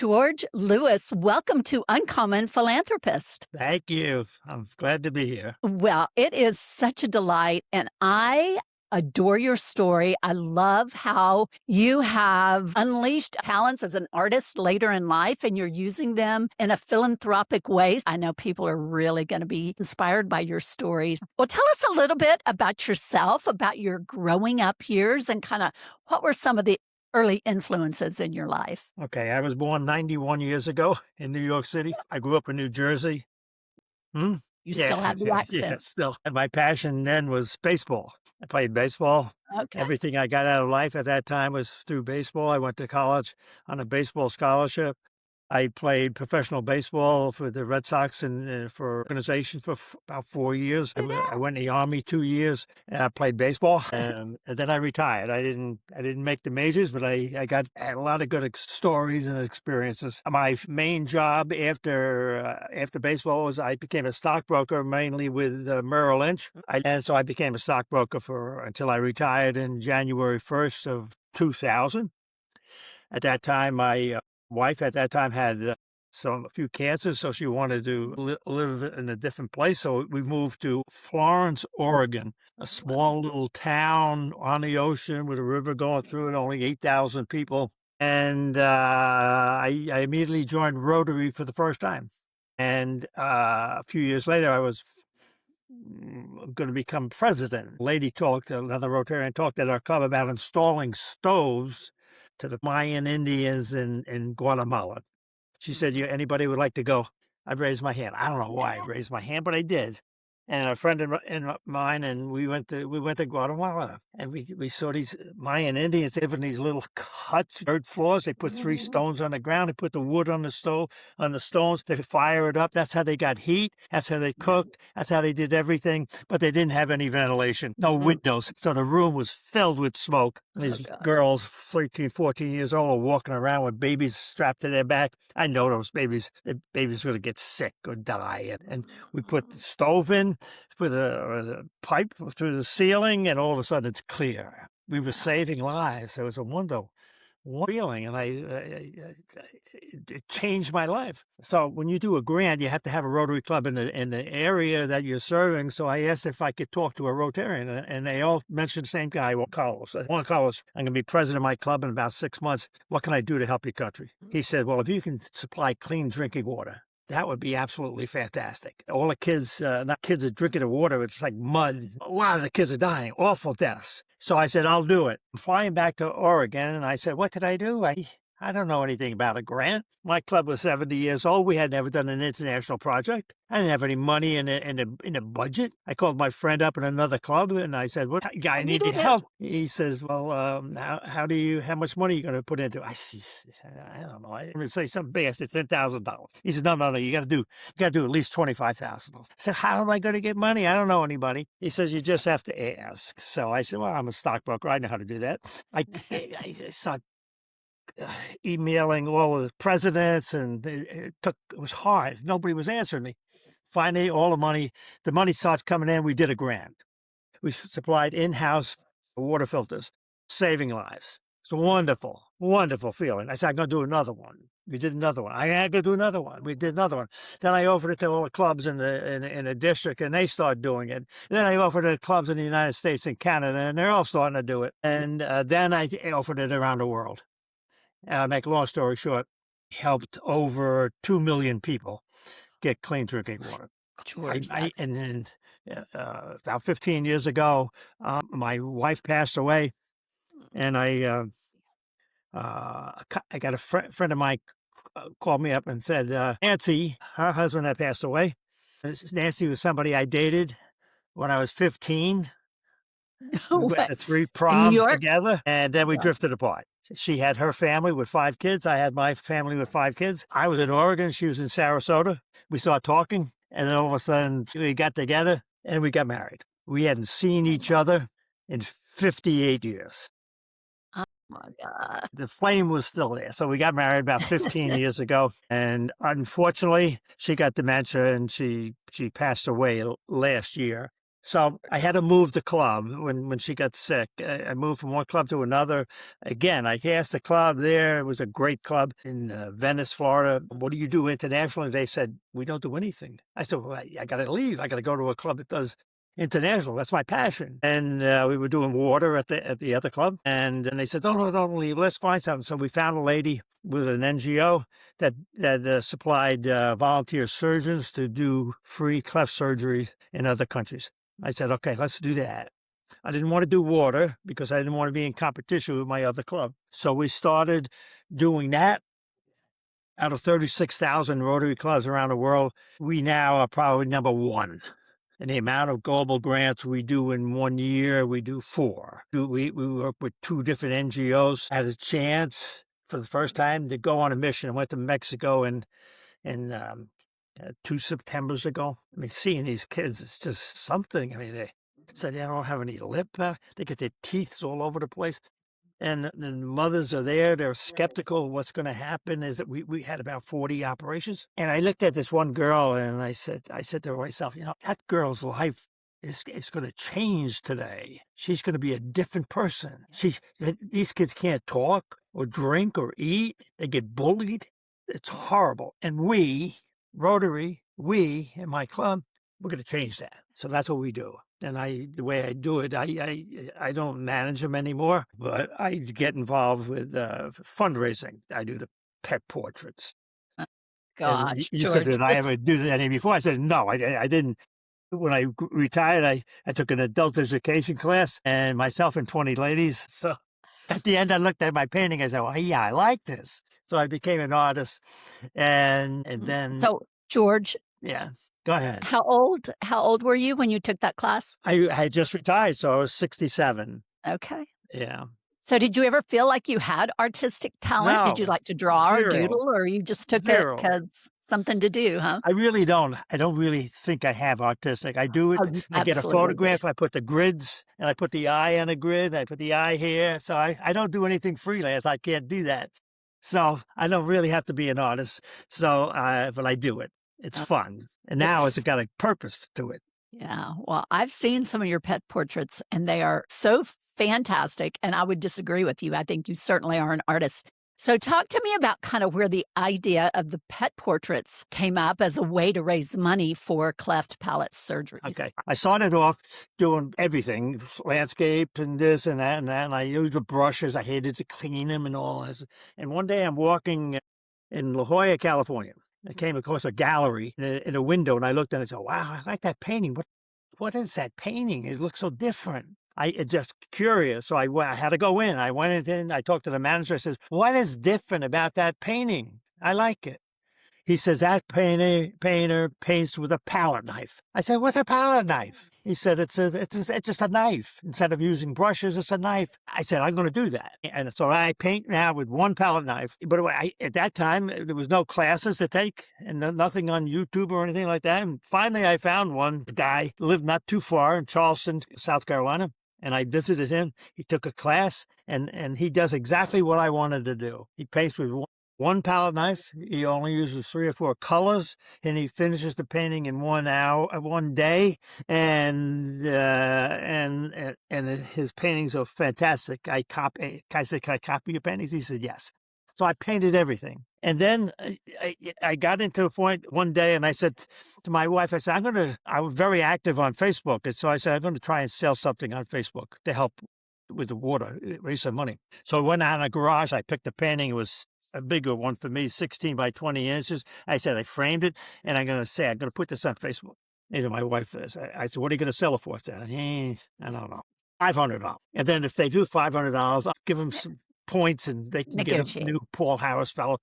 George Lewis, welcome to Uncommon Philanthropist. Thank you. I'm glad to be here. Well, it is such a delight, and I adore your story. I love how you have unleashed talents as an artist later in life, and you're using them in a philanthropic way. I know people are really going to be inspired by your stories. Well, tell us a little bit about yourself, about your growing up years, and kind of what were some of the early influences in your life? Okay, I was born 91 years ago in New York City. I grew up in New Jersey. Hmm? You Yeah, still have the yeah, accent. still. And my passion then was baseball. I played baseball. Okay. Everything I got out of life at that time was through baseball. I went to college on a baseball scholarship. I played professional baseball for the Red Sox and for organization for about 4 years. I went in the Army 2 years and I played baseball and then I retired. I didn't make the majors, but I got a lot of good stories and experiences. My main job after baseball was I became a stockbroker mainly with Merrill Lynch. And so I became a stockbroker until I retired in January 1st of 2000. At that time, my wife at that time had a few cancers, so she wanted to live in a different place. So we moved to Florence, Oregon, a small little town on the ocean with a river going through it, only 8,000 people. And I immediately joined Rotary for the first time. And a few years later, I was going to become president. Another Rotarian talked at our club about installing stoves to the Mayan Indians in Guatemala. She said, anybody would like to go? I raised my hand. I don't know why I raised my hand, but I did. And a friend of mine, and we went to Guatemala, and we saw these Mayan Indians living in these little huts, dirt floors. They put 3 stones on the ground. They put the wood on the stones. They fire it up. That's how they got heat. That's how they cooked. That's how they did everything. But they didn't have any ventilation, no windows. So the room was filled with smoke. And these girls, 13, 14 years old, are walking around with babies strapped to their back. I know those babies. The babies going to get sick or die. And we put the stove in with a pipe through the ceiling, and all of a sudden it's clear. We were saving lives. It was a wonderful feeling, and it changed my life. So when you do a grant, you have to have a Rotary Club in the area that you're serving. So I asked if I could talk to a Rotarian, and they all mentioned the same guy, Juan Carlos. Juan Carlos, I'm going to be president of my club in about 6 months. What can I do to help your country? He said, well, if you can supply clean drinking water, that would be absolutely fantastic. All the kids, not kids are drinking the water, it's like mud. A lot of the kids are dying, awful deaths. So I said, I'll do it. I'm flying back to Oregon, and I said, what did I do? I don't know anything about a grant. My club was 70 years old. We had never done an international project. I didn't have any money in the budget. I called my friend up in another club, and I said, "What? I need your help." He says, "Well, how much money are you going to put into it?" I don't know. I would say something big. I said $10,000. He said, "No. You got to do at least $25,000." I said, "How am I going to get money? I don't know anybody." He says, "You just have to ask." So I said, "Well, I'm a stockbroker. I know how to do that." I started emailing all of the presidents, and it was hard. Nobody was answering me. Finally, the money starts coming in. We did a grant. We supplied in-house water filters, saving lives. It's a wonderful, wonderful feeling. I said, I'm going to do another one. We did another one. I'm going to do another one. We did another one. Then I offered it to all the clubs in the district, and they started doing it. Then I offered it to clubs in the United States and Canada, and they're all starting to do it. And then I offered it around the world. Make a long story short, helped over 2 million people get clean drinking water. George, About 15 years ago, my wife passed away, and I got a friend of mine called me up and said, Nancy, her husband had passed away. Nancy was somebody I dated when I was 15. We went to 3 proms together, and then we drifted apart. She had her family with 5 kids. I had my family with 5 kids. I was in Oregon. She was in Sarasota. We started talking, and then all of a sudden we got together and we got married. We hadn't seen each other in 58 years. oh my God. The flame was still there. So we got married about 15 years ago. And unfortunately, she got dementia, and she passed away last year. So I had to move the club when she got sick. I moved from one club to another. Again, I asked the club there. It was a great club in Venice, Florida. What do you do internationally? They said, we don't do anything. I said, well, I got to leave. I got to go to a club that does international. That's my passion. And we were doing water at the other club. And then they said, no, don't leave. Let's find something. So we found a lady with an NGO that supplied volunteer surgeons to do free cleft surgery in other countries. I said, okay, let's do that. I didn't want to do water because I didn't want to be in competition with my other club. So we started doing that. Out of 36,000 Rotary clubs around the world, we now are probably number one. And the amount of global grants we do in 1 year, we do 4. We work with 2 different NGOs. I had a chance for the first time to go on a mission. I went to Mexico in 2 Septembers ago. I mean, seeing these kids, it's just something. I mean, they said they don't have any lip. They get their teeth all over the place. And the mothers are there. They're skeptical of what's going to happen. Is that we had about 40 operations. And I looked at this one girl and I said to myself, that girl's life is going to change today. She's going to be a different person. These kids can't talk or drink or eat. They get bullied. It's horrible. And we, Rotary, we in my club, we're going to change that. So that's what we do. And the way I do it, I don't manage them anymore, but I get involved with fundraising. I do the pet portraits. Gosh, You said, George, did I ever do that before? I said, no, I didn't. When I retired, I took an adult education class and myself and 20 ladies. So at the end, I looked at my painting. I said, well, yeah, I like this. So I became an artist. And then. So, George. Yeah. Go ahead. How old were you when you took that class? I had just retired, so I was 67. Okay. Yeah. So did you ever feel like you had artistic talent? No. Did you like to draw or doodle, or you just took it Zero. because something to do, huh? I really don't. I don't really think I have artistic. I do it. I get a Absolutely. photograph. I put the grids, and I put the eye on a grid. I put the eye here. So I don't do anything freelance. I can't do that. So I don't really have to be an artist. So, but I do it. It's fun. And now it's got a purpose to it. Yeah. Well, I've seen some of your pet portraits and they are so fantastic. And I would disagree with you. I think you certainly are an artist. So talk to me about kind of where the idea of the pet portraits came up as a way to raise money for cleft palate surgeries. Okay. I started off doing everything, landscape and this and that and that. And I used the brushes. I hated to clean them and all this. And one day I'm walking in La Jolla, California. I came across a gallery in a window, and I looked and I said, wow, I like that painting. What is that painting? It looks so different. I just curious, so I had to go in. I went in, I talked to the manager. I said, what is different about that painting? I like it. He says, that painter paints with a palette knife. I said, what's a palette knife? He said, it's just a knife. Instead of using brushes, it's a knife. I said, I'm going to do that. And so I paint now with one palette knife. But at that time, there was no classes to take and nothing on YouTube or anything like that. And finally, I found one. The guy lived not too far in Charleston, South Carolina. And I visited him. He took a class, and he does exactly what I wanted to do. He paints with one palette knife. He only uses 3 or 4 colors, and he finishes the painting in 1 hour, 1 day. And his paintings are fantastic. I said, can I copy your paintings? He said, yes. So I painted everything. And then I got into a point one day, and I said to my wife, I said, I was very active on Facebook. And so I said, I'm going to try and sell something on Facebook to help with the water, raise some money. So I went out in a garage. I picked a painting. It was a bigger one for me, 16 by 20 inches. I said, I framed it, and I'm going to put this on Facebook. And my wife, I said, what are you going to sell it for? I said, I don't know, $500. And then if they do $500, I'll give them some points, and they can get a new Paul Harris fellow.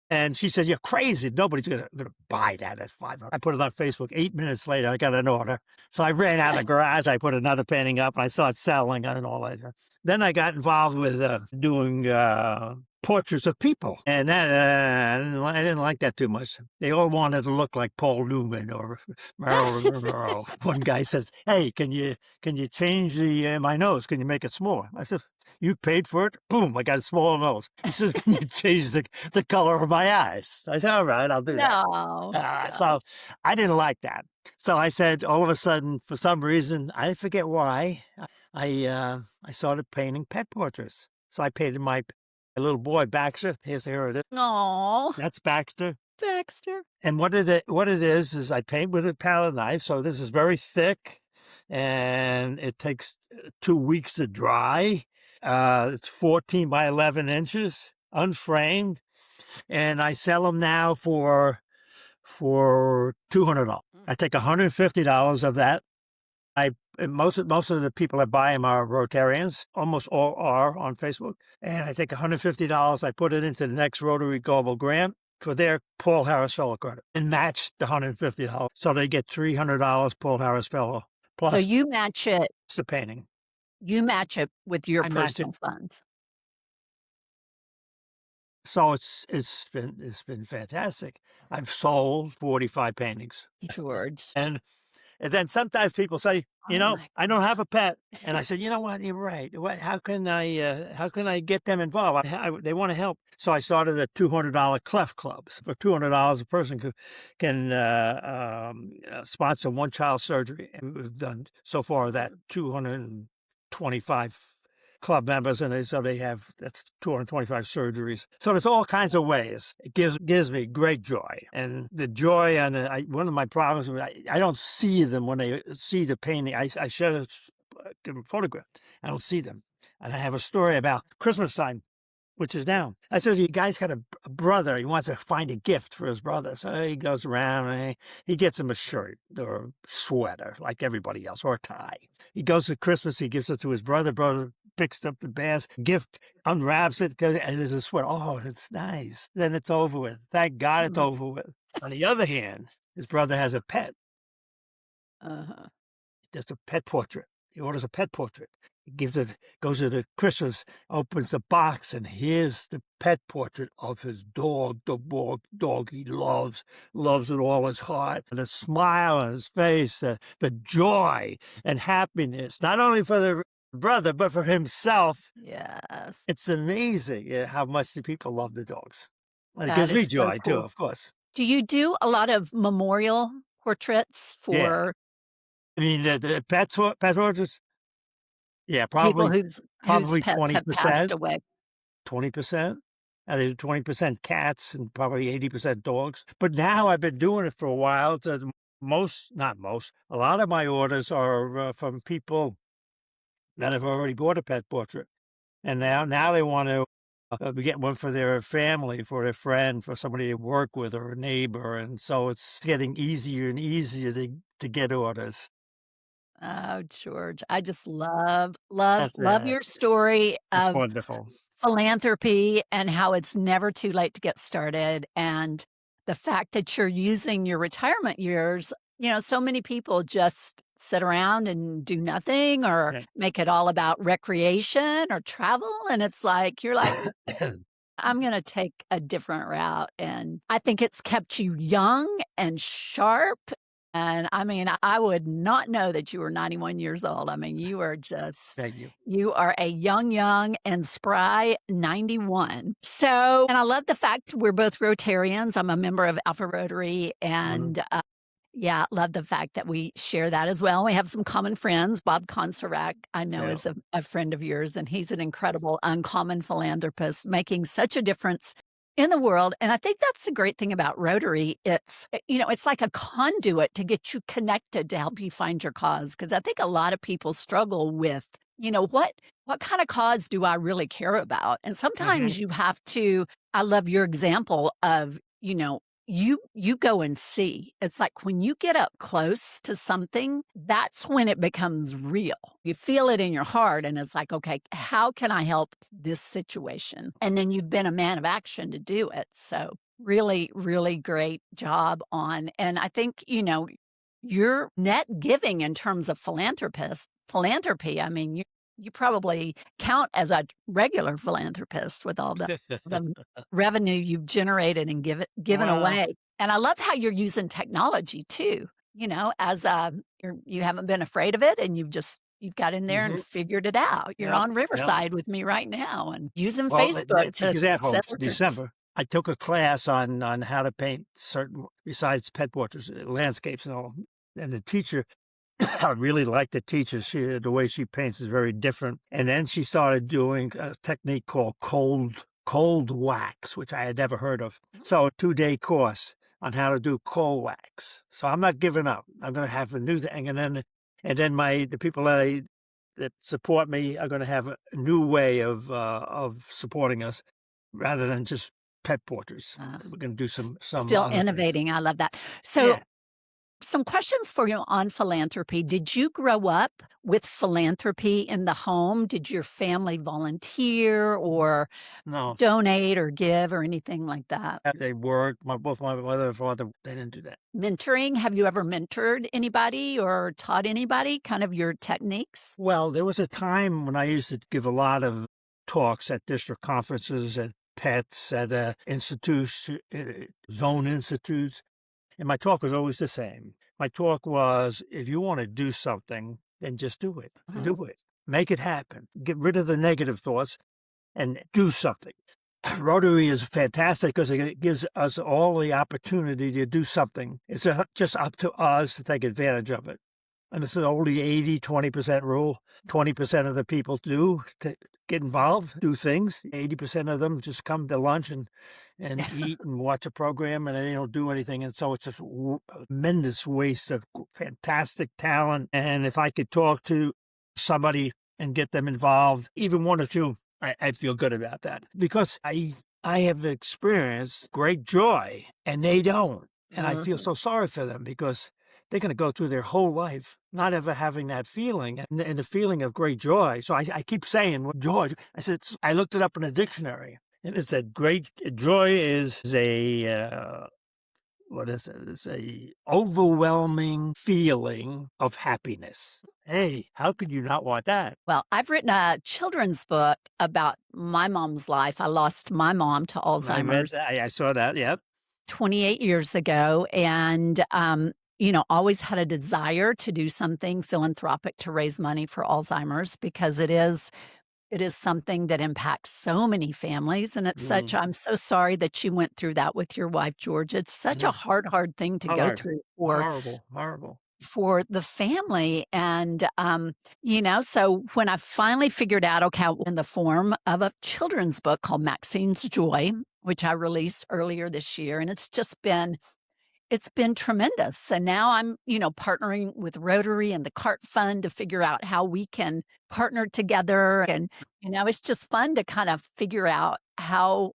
And she said, you're crazy. Nobody's going to buy that at $500. I put it on Facebook. 8 minutes later, I got an order. So I ran out of the garage. I put another painting up, and I started selling and all that. Then I got involved with doing portraits of people. And that I didn't like that too much. They all wanted to look like Paul Newman or Marilyn Monroe. One guy says, hey, can you change my nose? Can you make it smaller? I said, you paid for it? Boom, I got a smaller nose. He says, can you change the color of my eyes? I said, all right, I'll do that. No. So I didn't like that. So I said, all of a sudden, for some reason, I forget why, I started painting pet portraits. So I painted my little boy Baxter. Here it is. Oh, That's Baxter. Baxter. And what it is I paint with a palette knife. So this is very thick, and it takes 2 weeks to dry. It's 14 by 11 inches, unframed, and I sell them now for $200. I take $150 of that. Most of the people that buy them are Rotarians. Almost all are on Facebook. And I take $150. I put it into the next Rotary Global grant for their Paul Harris Fellow credit and match the $150. So they get $300 Paul Harris Fellow So plus you match it. the painting. You match it with your I match personal it. funds. So it's been fantastic. I've sold 45 paintings. George. And then sometimes people say, Oh my I don't have a pet. And I said, you know what? You're right. How can I get them involved? They want to help. So I started a $200 cleft club. So for $200, a person can sponsor one child surgery. And we've done so far that 225 club members, and so that's 225 surgeries. So there's all kinds of ways. It gives me great joy, and the joy. And one of my problems, I don't see them when they see the painting. I show them a photograph. I don't see them, and I have a story about Christmas time, which is now. I said, you guys got a brother. He wants to find a gift for his brother. So he goes around and he gets him a shirt or a sweater like everybody else, or a tie. He goes to Christmas. He gives it to his brother. Brother picks up the gift, unwraps it, and there's a sweater. Oh, it's nice. Then it's over with. Thank God it's over with. On the other hand, his brother has a pet. Uh-huh. Just a pet portrait. He orders a pet portrait. He goes to the Christmas, opens the box, and here's the pet portrait of his dog, the dog he loves it all his heart. And the smile on his face, the joy and happiness, not only for the brother, but for himself. Yes. It's amazing how much the people love the dogs. And it That gives me is so joy too, cool. of course. Do you do a lot of memorial portraits Yeah. for I mean, the pet portraits? Yeah, people probably whose probably pets have passed 20%. away? 20%. There's 20% cats and probably 80% dogs. But now I've been doing it for a while. A lot of my orders are from people that have already bought a pet portrait. And now they want to get one for their family, for their friend, for somebody they work with or a neighbor. And so it's getting easier and easier to get orders. Oh, George, I just love That's your story it's of wonderful. philanthropy and how it's never too late to get started, and the fact that you're using your retirement years. So many people just sit around and do nothing or Yeah. make it all about recreation or travel, and it's like, you're like, I'm gonna take a different route, and I think it's kept you young and sharp, and, I mean, I would not know that you were 91 years old. I mean, you are just Thank you. you are a young and spry 91. So, and I love the fact we're both Rotarians. I'm a member of Alpha Rotary, and, yeah, love the fact that we share that as well. We have some common friends. Bob Consarak, I know, Yeah. is a friend of yours, and he's an incredible, uncommon philanthropist making such a difference in the world. And I think that's the great thing about Rotary. It's like a conduit to get you connected to help you find your cause. Because I think a lot of people struggle with, what kind of cause do I really care about? And sometimes you have to. I love your example of, you go and see. It's like when you get up close to something, that's when it becomes real. You feel it in your heart, and it's like, okay, how can I help this situation? And then you've been a man of action to do it. So really, really great job and I think, your net giving in terms of philanthropy, I mean, you probably count as a regular philanthropist with all the revenue you've generated and given Well, away. And I love how you're using technology too, as you haven't been afraid of it, and you've got in there and figured it out. You're Yep, on yep. Riverside with me right now and using Well, Facebook to example, set records. December, I took a class on how to paint certain, besides pet portraits, landscapes and all. And the teacher, I really liked the teacher. The way she paints is very different. And then she started doing a technique called cold wax, which I had never heard of. So a 2-day course on how to do cold wax. So I'm not giving up. I'm going to have a new thing. And then the people that support me are going to have a new way of supporting us rather than just pet portraits. Uh, We're going to do some Still other things. innovating. I love that. So, Yeah. some questions for you on philanthropy. Did you grow up with philanthropy in the home? Did your family volunteer or No, donate or give or anything like that? they worked. Both my mother and father, they didn't do that. Mentoring, have you ever mentored anybody or taught anybody kind of your techniques? Well, there was a time when I used to give a lot of talks at district conferences, at pets, at institutes, zone institutes. And my talk was always the same. My talk was, if you want to do something, then just do it. Do it. Make it happen. Get rid of the negative thoughts and do something. Rotary is fantastic because it gives us all the opportunity to do something. It's just up to us to take advantage of it. And this is only 20% rule. 20% of the people do get involved, do things. 80% of them just come to lunch and eat and watch a program, and they don't do anything. And so it's just a tremendous waste of fantastic talent. And if I could talk to somebody and get them involved, even one or two, I feel good about that. Because I have experienced great joy, and they don't. And I feel so sorry for them because they're going to go through their whole life not ever having that feeling and the feeling of great joy. So I keep saying, well, joy. I said, I looked it up in a dictionary, and it said great joy is what is it? It's a overwhelming feeling of happiness. Hey, how could you not want that? Well, I've written a children's book about my mom's life. I lost my mom to I read Alzheimer's that. I saw that. Yep. 28 years ago, and always had a desire to do something philanthropic to raise money for Alzheimer's because it is something that impacts so many families, and it's such. I'm so sorry that you went through that with your wife, George. It's such a hard thing to go Hard. through Horrible. for the family. And, so when I finally figured out, okay, in the form of a children's book called Maxine's Joy, which I released earlier this year, and it's been tremendous. And now I'm, partnering with Rotary and the CART Fund to figure out how we can partner together. And, it's just fun to kind of figure out how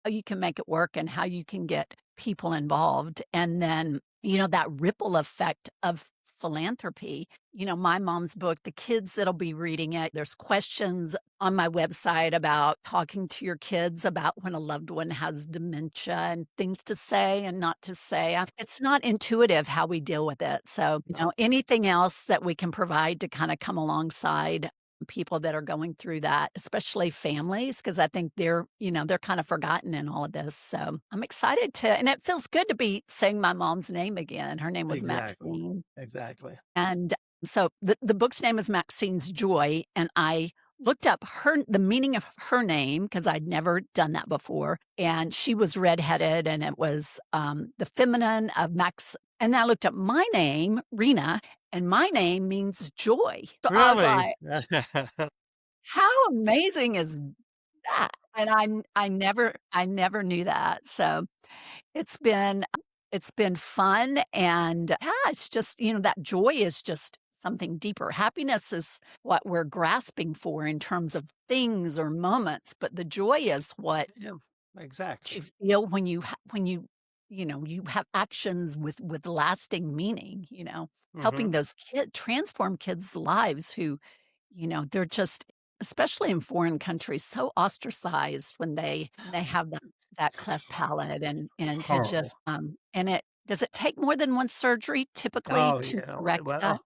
you can make it work and how you can get people involved. And then, that ripple effect of philanthropy. My mom's book, the kids that'll be reading it, there's questions on my website about talking to your kids about when a loved one has dementia and things to say and not to say. It's not intuitive how we deal with it. So, anything else that we can provide to kind of come alongside people that are going through that, especially families, because I think they're kind of forgotten in all of this. So I'm excited and it feels good to be saying my mom's name again. Her name was Maxine. Exactly. And so the book's name is Maxine's Joy. And I looked up the meaning of her name because I'd never done that before. And she was redheaded, and it was the feminine of Max. And then I looked up my name, Rena, and my name means joy. So I was like, how amazing is that? And I never knew that. So it's been fun, and it's just, that joy is just something deeper. Happiness is what we're grasping for in terms of things or moments, but the joy is what Yeah, exactly. you feel when you you have actions with lasting meaning, helping those transform kids' lives who, they're just, especially in foreign countries, so ostracized when they have that cleft palate and to Horrible. just, does it take more than one surgery typically Oh, to yeah. correct that? Well,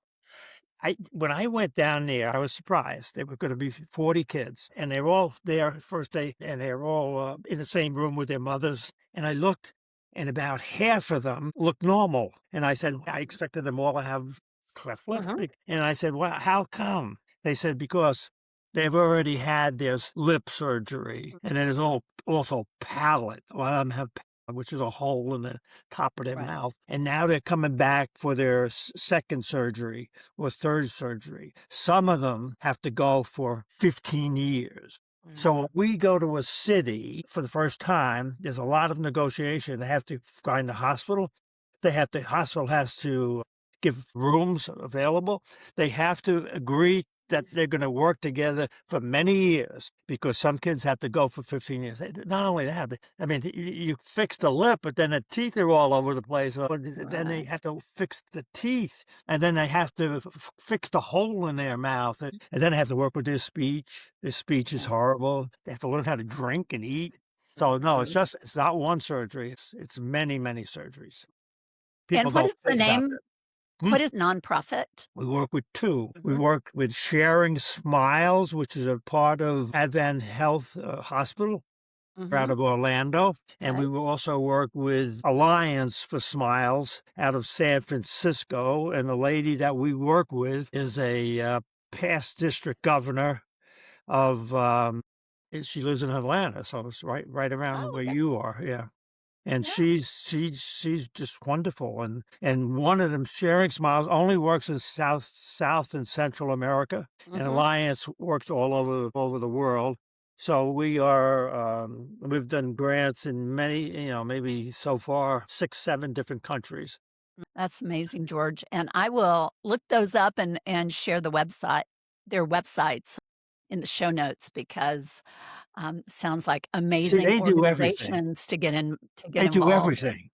when I went down there, I was surprised. There were going to be 40 kids, and they were all there first day, and they were all in the same room with their mothers. And I looked, and about half of them looked normal. And I said, I expected them all to have cleft lip. And I said, well, how come? They said, because they've already had their lip surgery, and then there's also palate. A lot of them have which is a hole in the top of their Right. mouth. And now they're coming back for their second surgery or third surgery. Some of them have to go for 15 years. So Mm. when we go to a city for the first time, there's a lot of negotiation. They have to find a hospital. The hospital has to give rooms available. They have to agree that they're going to work together for many years because some kids have to go for 15 years. Not only that, I mean, you fix the lip, but then the teeth are all over the place. Then they Right. have to fix the teeth, and then they have to fix the hole in their mouth, and then they have to work with their speech. Their speech is Yeah. horrible. They have to learn how to drink and eat. So no, Mhm. it's not one surgery. It's many, many surgeries. People And what don't is the think about name? that. Hmm? What is nonprofit? We work with two. We Mhm. work with Sharing Smiles, which is a part of Advent Health Hospital out Mhm. of Orlando. And we Okay. will also work with Alliance for Smiles out of San Francisco. And the lady that we work with is a past district governor of, she lives in Atlanta. So it's right around Oh, where okay. you are. Yeah. And Yeah. she's just wonderful, and one of them, Sharing Smiles, only works in South and Central America, and Mhm. Alliance works all over the world. So we are we've done grants in many, maybe so far 6, 7 different countries. That's amazing, George, and I will look those up and share their websites in the show notes because, sounds like See, amazing they do everything. organizations to get They do involved everything.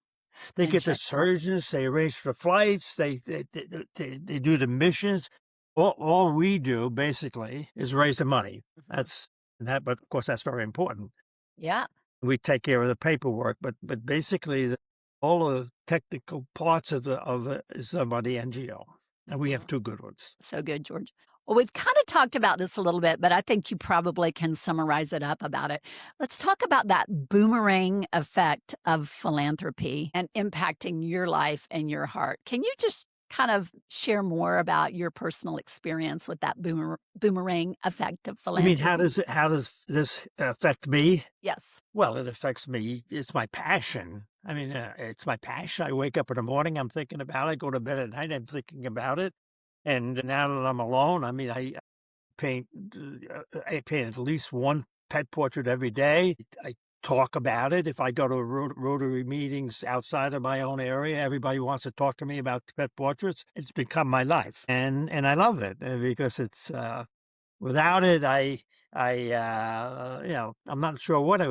They and get the check out. surgeons, they arrange for flights, they do the missions. All we do basically is raise the money. Mhm. That's that, but of course that's very important. Yeah, We take care of the paperwork, but basically all the technical parts of it is done by the NGO, and we have mhm. two good ones. So good, George. Well, we've kinda talked about this a little bit, but I think you probably can summarize it up about it. Let's talk about that boomerang effect of philanthropy and impacting your life and your heart. Can you just kind of share more about your personal experience with that boomerang effect of You mean philanthropy? how does this affect me? Yes. Well, it affects me. It's my passion. I mean, it's my passion. I wake up in the morning, I'm thinking about it. Go to bed at night, I'm thinking about it. And now that I'm alone, I mean, paint. I paint at least one pet portrait every day. I talk about it. If I go to Rotary meetings outside of my own area, everybody wants to talk to me about pet portraits. It's become my life, and I love it because it's. Without it, I'm not sure what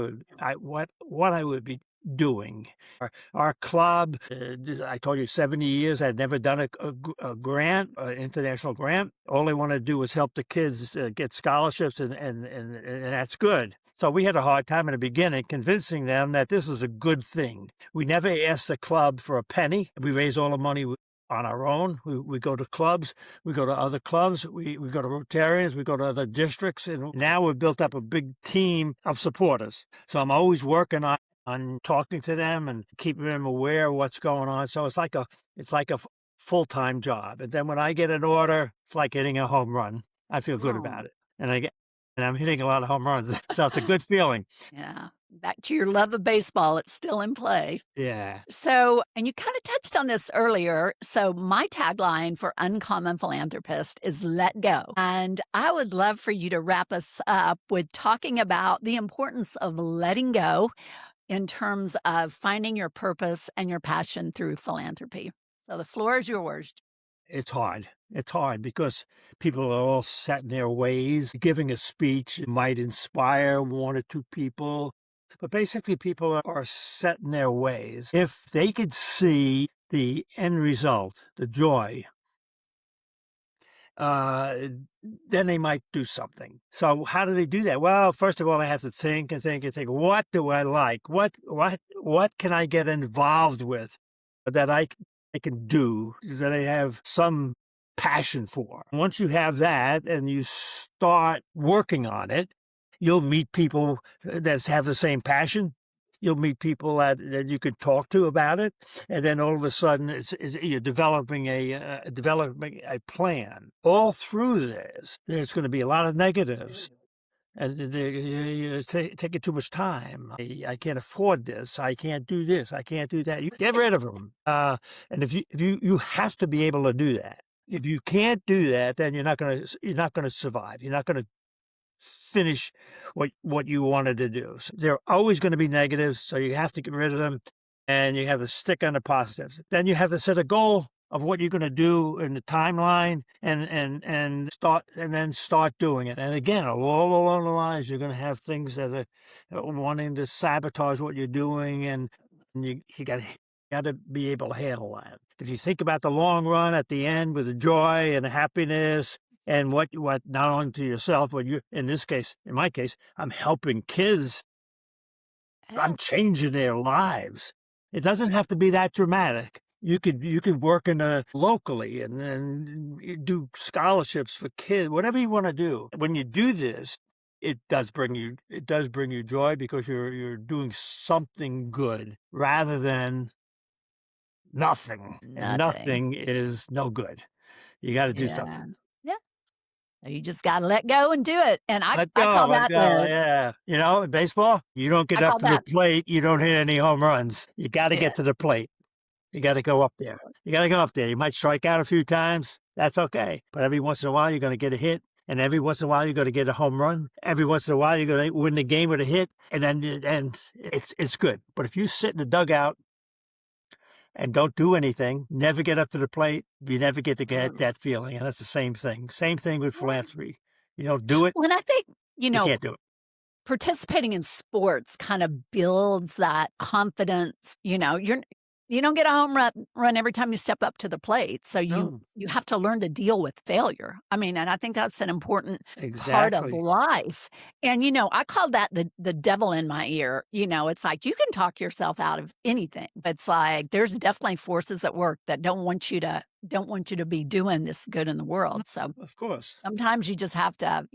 I would be doing. Our club, I told you 70 years, I'd never done a grant, an international grant. All I want to do is help the kids get scholarships, and that's good. So we had a hard time in the beginning convincing them that this is a good thing. We never asked the club for a penny. We raise all the money on our own. We go to clubs, we go to other clubs, we go to Rotarians, we go to other districts, and now we've built up a big team of supporters. So I'm always working on talking to them and keeping them aware of what's going on. So it's like a full-time job. And then when I get an order, it's like hitting a home run. I feel good Oh, about it. And I'm hitting a lot of home runs. So it's a good feeling. yeah. Back to your love of baseball, it's still in play. Yeah. So, and you kind of touched on this earlier. So, my tagline for Uncommon Philanthropist is let go. And I would love for you to wrap us up with talking about the importance of letting go in terms of finding your purpose and your passion through philanthropy. So, the floor is yours. It's hard. It's hard because people are all set in their ways. Giving a speech might inspire one or two people, but basically, people are set in their ways. If they could see the end result, the joy, uh, then they might do something. So, how do they do that? Well, first of all, I have to think and think and think. What do I like? What can I get involved with that I can do, that I have some passion for? Once you have that and you start working on it, you'll meet people that have the same passion. You'll meet people that you could talk to about it, and then all of a sudden, you're developing a plan. All through this, there's going to be a lot of negatives, and you're taking too much time. I can't afford this. I can't do this. I can't do that. You get rid of them. And if you have to be able to do that. If you can't do that, then you're not gonna survive. You're not gonna finish what you wanted to do. So there are always going to be negatives, so you have to get rid of them, and you have to stick on the positives. Then you have to set a goal of what you're going to do in the timeline, and start doing it. And again, all along the lines, you're going to have things that are wanting to sabotage what you're doing, and you got to be able to handle that. If you think about the long run at the end with the joy and the happiness, and what not only to yourself, but you, in my case, I'm helping kids. I'm changing their lives. It doesn't have to be that dramatic. You could work locally and do scholarships for kids, whatever you want to do. When you do this, it does bring you joy, because you're doing something good rather than nothing. And nothing is no good. You got to do something. Yeah. You just got to let go and do it. And I Let go, call let that go, yeah. In baseball, you don't get up to the plate, you don't hit any home runs. You got to get to the plate. You got to go up there. You might strike out a few times. That's okay. But every once in a while, you're going to get a hit. And every once in a while, you're going to get a home run. Every once in a while, you're going to win the game with a hit. And it's good. But if you sit in the dugout and don't do anything, never get up to the plate, you never get to get that feeling. And that's the same thing. Same thing with philanthropy. You don't do it. When I think, you can't do it. Participating in sports kind of builds that confidence. You don't get a home run every time you step up to the plate. So you have to learn to deal with failure. I mean, and I think that's an important part of life. And, I call that the devil in my ear. It's like you can talk yourself out of anything. But it's like there's definitely forces at work that don't want you to be doing this good in the world. So of course, sometimes you just have to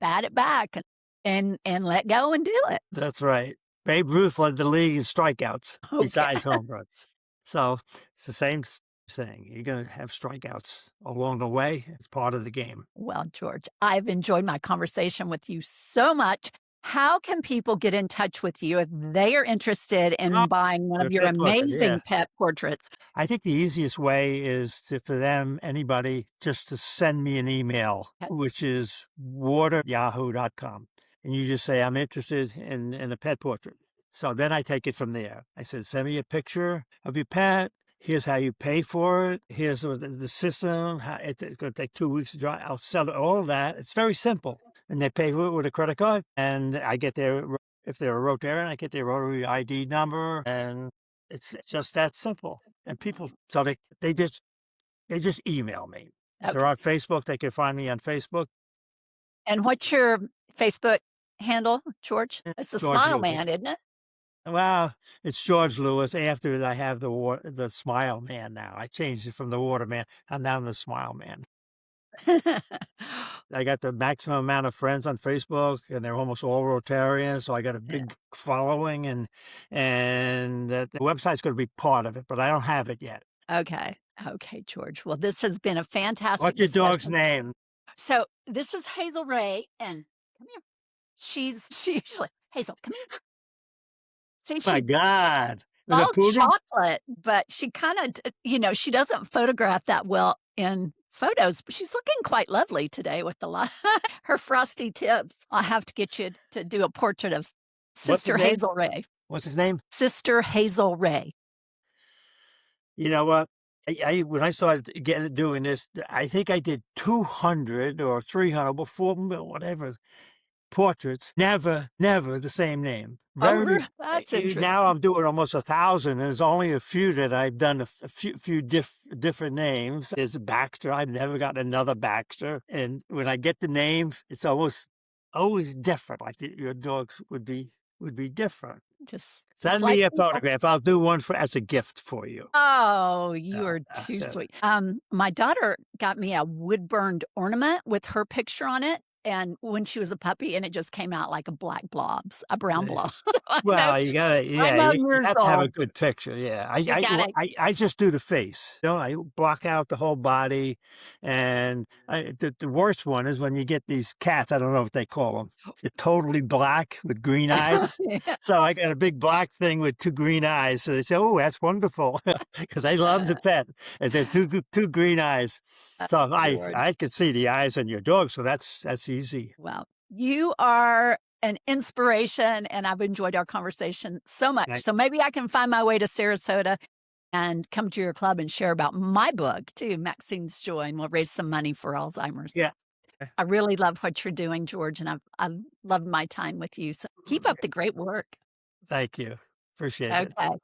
bat it back and let go and do it. That's right. Babe Ruth led the league in strikeouts besides home runs. So it's the same thing. You're going to have strikeouts along the way. It's part of the game. Well, George, I've enjoyed my conversation with you so much. How can people get in touch with you if they are interested in buying one of your amazing pet portraits? I think the easiest way is for anybody, just to send me an email, which is water@yahoo.com. And you just say, I'm interested in a pet portrait. So then I take it from there. I said, send me a picture of your pet. Here's how you pay for it. Here's the system. It's going to take 2 weeks to dry. I'll sell all of that. It's very simple. And they pay for it with a credit card. And I get if they're a Rotarian, I get their Rotary ID number. And it's just that simple. And people, so they just email me. If they're on Facebook, they can find me on Facebook. And what's your Facebook handle, George? It's the George Smile Lewis. Man, isn't it? Well, it's George Lewis. After I have the Smile Man now. I changed it from the Water Man. I'm now the Smile Man. I got the maximum amount of friends on Facebook, and they're almost all Rotarians. So I got a big following, and the website's going to be part of it, but I don't have it yet. Okay, George. Well, this has been a fantastic. What's your dog's name? So this is Hazel Ray, and come here. She's usually Hazel. Come here. See, my God. All chocolate, but she kind of, she doesn't photograph that well in photos, but she's looking quite lovely today with her frosty tips. I'll have to get you to do a portrait of Sister Hazel Ray. What's his name? Sister Hazel Ray. You know what? When I started doing this, I think I did 200 or 300 before, whatever, portraits. Never the same name. That's interesting. Now I'm doing almost 1,000, and there's only a few that I've done a few different names. There's Baxter. I've never gotten another Baxter. And when I get the name, it's almost always different. Like your dogs would be different. Just send me a photograph. I'll do one as a gift for you. Oh, you are too sweet. My daughter got me a wood burned ornament with her picture on it. and when she was a puppy, and it just came out like a brown blob. I know Well, you gotta, I'm yeah, you 9 years have to have a old. good picture. Yeah, You gotta I just do the face. I block out the whole body, and the worst one is when you get these cats. I don't know what they call them. They're totally black with green eyes. Yeah. So I got a big black thing with two green eyes. So they say, "Oh, that's wonderful," because I love the pet, and they're two green eyes. So George. I could see the eyes on your dog, so that's easy. Well, you are an inspiration, and I've enjoyed our conversation so much. Thank- So maybe I can find my way to Sarasota and come to your club and share about my book too, Maxine's Joy, and we'll raise some money for Alzheimer's. Yeah. I really love what you're doing, George, and I've loved my time with you. So keep up the great work. Thank you. Appreciate it. Okay.